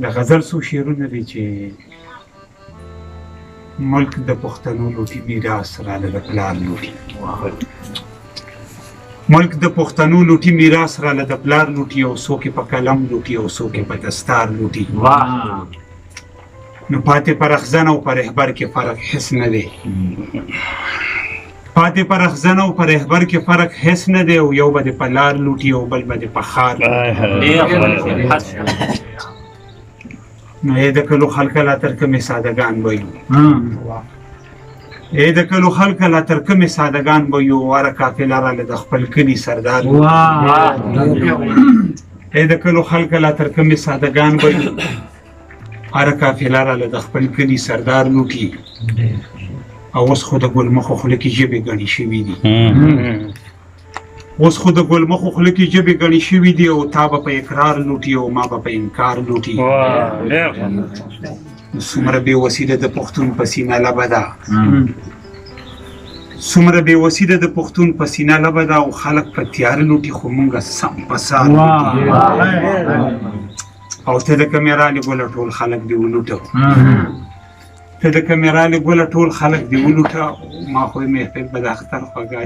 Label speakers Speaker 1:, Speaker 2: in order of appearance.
Speaker 1: د غزل څو شعرونه دي چې ملک د پښتنو لوټي میراث راله د پلار لوټي ملک د پښتنو لوټي میراث راله د پلار لوټي او څوک په قلم لوټي او څوک په دستار لوټي نو پاتې پر اخزن او پر رهبر کې فرق هیڅ نه دی پاتې پر اخزن او پر رهبر کې فرق هیڅ نه دی او یو به د پلار لوټي او بل به د پخار نو د کلو خلک لا تر کومې سادهګان وایو د کلو خلک لا تر کومې سادهګان وایو واره قافله راله د خپل کلي سردار د کلو خلک لا تر کومې سادهګان وایو هره قافله راله د خپل کلي سردار لوټي او اوس خو د ګلمخو خوله کې ژبې ګڼې شوي دي اوس خو د ګلمخو خوله کې ژبې ګڼې شوي دي او تا به په اقرار لوټي او ما به په انکار لوټي څومره بېوسي ده د پښتون په سینه لبه ده څومره بېوسي ده د پښتون په سینه لبه ده او خلک په تیاره لوټي خو مونږ سم په سار لوټي او ته د کمیرالې ګوله ټول خلک دې ولوټه ته د کمیرالې ګوله ټول خلک دې ولوټه ما خو یې محفل به د اختر خوږه